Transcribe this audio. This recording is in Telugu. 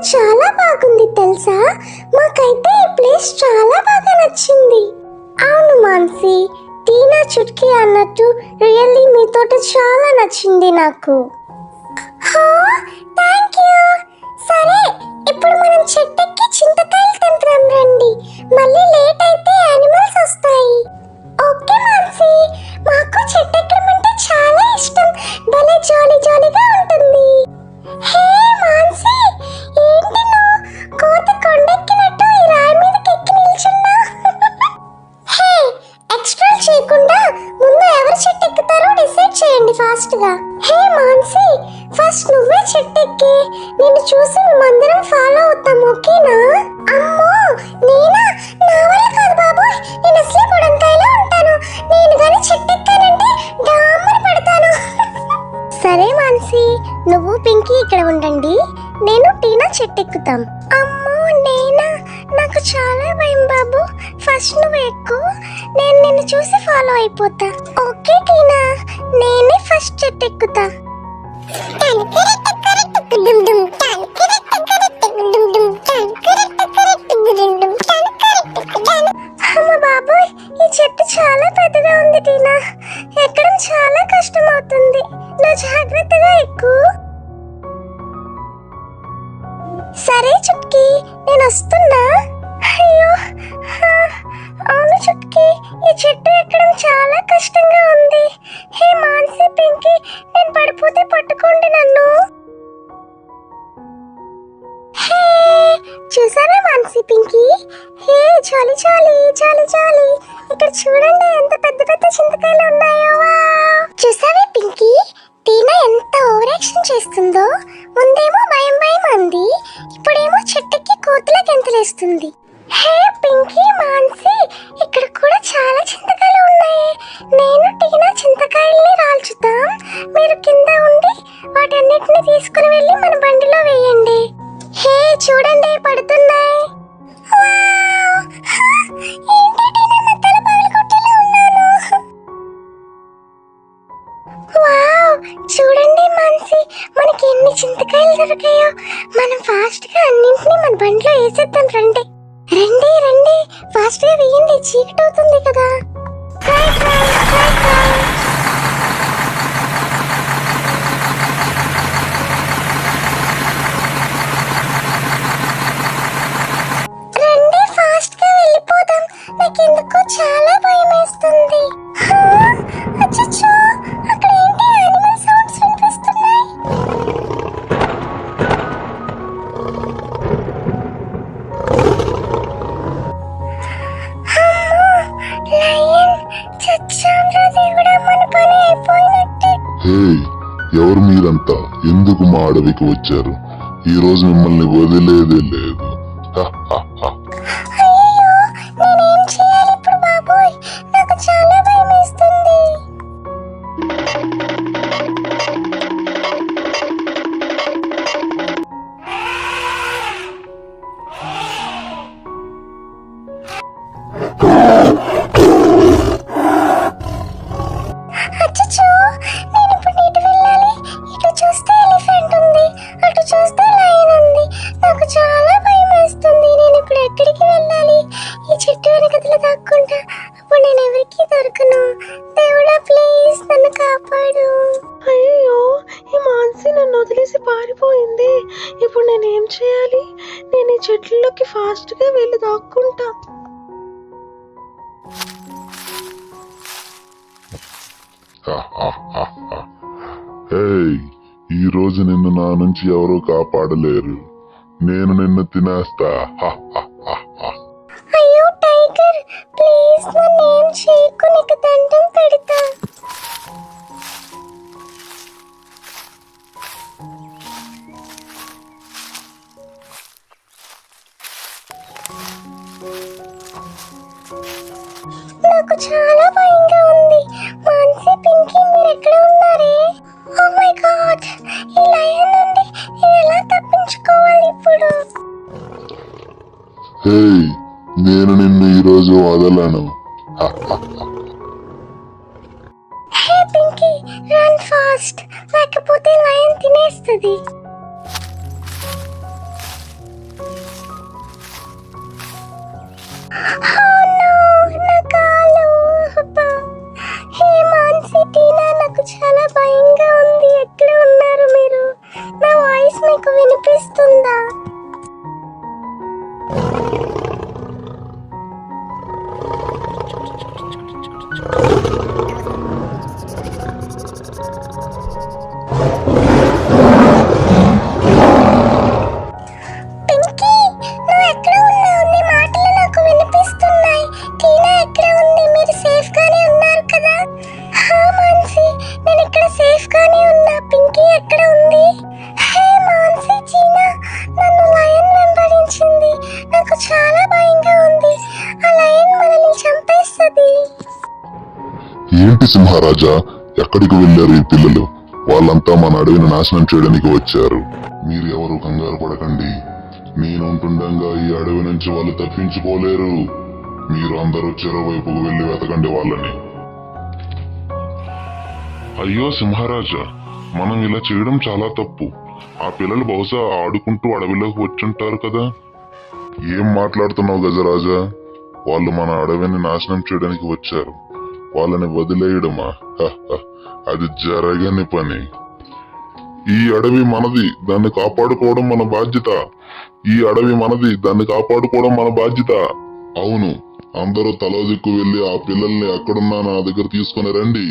చాలా బాగుంది తెలుసా. మాకైతే ఈ ప్లేస్ చాలా బాగా నచ్చింది. అవును మాన్సి, టీనా చుట్కీ అన్నట్టు రియల్లీ మీ తోట చాలా నచ్చింది నాకు. Thank you. సరే, ఇప్పుడు మనం చెట్టెక్కి చింతకాయలు తెంపుదాం రండి. మళ్ళీ లేట్ అయితే యానిమల్స్ వస్తాయి. ఓకే మాన్సి, మాకు చెట్టెక్కడం అంటే చాలా ఇష్టం. భలే జాలీ జాలీగా ఉంటుంది. హే మాన్సి, ఏంటి నువ్వు కోతి కొండెక్కినట్టు ఈ రాయి మీదకి ఎక్కి నిల్చున్నా? హే, ఎక్స్ట్రా చేయకుండా ముందు ఎవరు చెట్టు ఎక్కుతారో డిసైడ్ చేయండి ఫాస్ట్ గా. హే మాన్సి, ఫస్ట్ నువ్వే చెట్టు ఎక్కి నిన్ను చూసి మేమందరం ఫాలో అవుతాం, ఓకేనా? అమ్మో నేనా? నా వల్ల కాదు బాబోయ్, నేను అసలే బుడంకాయలా ఉంటాను. నేను గాని చెట్టు ఎక్కానంటే డామ్మని పడతాను. సరే మాన్సి, నువ్వు పింకీ ఇక్కడ ఉండండి, నేను టీనా చెట్టు ఎక్కుతాం. అమ్మో నేనా? నాకు చాలా భయం బాబు. ఫస్ట్ నువ్వు ఎక్కు, నేను నిన్ను చూసి ఫాలో అయిపోతా. ఓకే టీనా, నేనే ఫస్ట్ చెట్టు ఎక్కుతా. అమ్మ బాబోయ్, ఈ చెట్టు చాలా పెద్దగా ఉంది టీనా. ఎక్కడం చాలా కష్టం అవుతుంది. నువ్వు జాగ్రత్తగా ఎక్కు. సరే చుట్కీ, నేను వస్తున్నా. అయ్యో, అవును చుట్కీ, ఈ చెట్టు ఎక్కడం చాలా కష్టంగా ఉంది. హే మాన్సి, పింకీ, నేను పడిపోతే పట్టుకోండి నన్ను. హే, చూసారా మాన్సి పింకీ? హే చాలి చాలి చాలి చాలి, ఇక్కడ చూడండి ఎంత పెద్ద పెద్ద చింతకాయలు ఉన్నాయో. చూసావే పింకీ, టీనా ఎంత ఓవర్ యాక్షన్ చేస్తుందో. ముందేమో భయం భయం అంది, ఇప్పుడేమో చెట్టుకి కోతులకు ఎంతలేస్తుంది. హే పింకీ, మాన్సి, ఇక్కడ కూడా చాలా చింతకాయలు ఉన్నాయి. నేను టీనా చింతకాయల్ని రాల్చుతాం, మీరు కింద ఉండి వాటన్నిటిని తీసుకుని వెళ్ళి మన బండిలో వేయండి. హే చూడండి, పడుతున్నాయి. ఏంటి టీనా, నా తల పగలగొట్టేలా ఉన్నాను. వావ్, చూడండి మాన్సి, మనకి ఎన్ని చింతకాయలు దొరికాయో. మనం ఫాస్ట్ గా అన్నింటినీ మన బండిలో వేసేద్దాం రండి. రండి రండి, ఫాస్ట్ గా వేయండి, చీకటి అవుతుంది కదా. రండి, ఫాస్ట్ గా వెళ్ళిపోదాం. నాకెందుకో చాలా భయం వేస్తుంది. అచ్చచ్చో, అక్కడ ఏంటి యానిమల్ సౌండ్స్ వినిపిస్తున్నాయి? హే, ఎవరు మీరంతా? ఎందుకు మా అడవికి వచ్చారు? ఈ రోజు మిమ్మల్ని వదిలేదే లేదు. అయ్యో, నేనేం చేయాలి ఇప్పుడు బాబోయ్, నాకు చాలా భయం వేస్తుంది. అచ్చచ్చో, నేను ఇప్పుడు ఇటు వెళ్ళాలి. ఇటు చూస్తే ఎలిఫెంట్ ఉంది, అటు చూస్తే లయన్ ఉంది. నాకు చాలా భయం వేస్తుంది. నేను ఇప్పుడు ఎక్కడికి వెళ్ళాలి? ఈ చెట్టు వెనకతలు దాక్కుంటా. అప్పుడు నేను ఎవరికి దొరకను. దేవుడా ప్లీజ్ నన్ను కాపాడు. అయ్యో, ఈ మాన్సి నన్ను వదిలేసి పారిపోయింది. ఇప్పుడు నేనేం చేయాలి? నేను ఈ చెట్లలోకి ఫాస్ట్ గా వెళ్ళి దాక్కుంటా. హే, ఈ రోజు నిన్ను నా నుంచి ఎవరూ కాపాడలేరు. నేను నిన్ను తినేస్తా. అయ్యో టైగర్, ప్లీజ్ నన్ను ఏం చేయకు, నీకు దండం పెడతా. నాకు చాలా భయంగా ఉంది. మాన్సి, పింకీ, మీరు ఎక్కడ ఉన్నారే? ఓ మై గాడ్, ఈ లయన్ నుండి నేను ఎలా తప్పించుకోవాలి ఇప్పుడు? హే, నేను నిన్ను ఈరోజు వదలను. హే పింకీ, రన్ ఫాస్ట్, లేకపోతే లయన్ తినేస్తుంది. ఏంటి సింహరాజా, ఎక్కడికి వెళ్ళారు ఈ పిల్లలు? వాళ్ళంతా మన అడవిని నాశనం చేయడానికి వచ్చారు. మీరు ఎవరు కంగారు పడకండి, నేను ఉంటుండగా ఈ అడవి నుంచి వాళ్ళు తప్పించుకోలేరు. మీరు అందరూ చెరువైపుకు వెళ్లి వెతకండి వాళ్ళని. అయ్యో సింహరాజా, మనం ఇలా చేయడం చాలా తప్పు. ఆ పిల్లలు బహుశా ఆడుకుంటూ అడవిలోకి వచ్చుంటారు కదా. ఏం మాట్లాడుతున్నావు గజరాజా? వాళ్ళు మన అడవిని నాశనం చేయడానికి వచ్చారు. వాళ్ళని వదిలేయడమా? అది జరగని పని. ఈ అడవి మనది, దాన్ని కాపాడుకోవడం మన బాధ్యత. ఈ అడవి మనది, దాన్ని కాపాడుకోవడం మన బాధ్యత. అవును, అందరూ తలో దిక్కు వెళ్లి ఆ పిల్లల్ని ఎక్కడున్నా నా దగ్గర తీసుకుని రండి.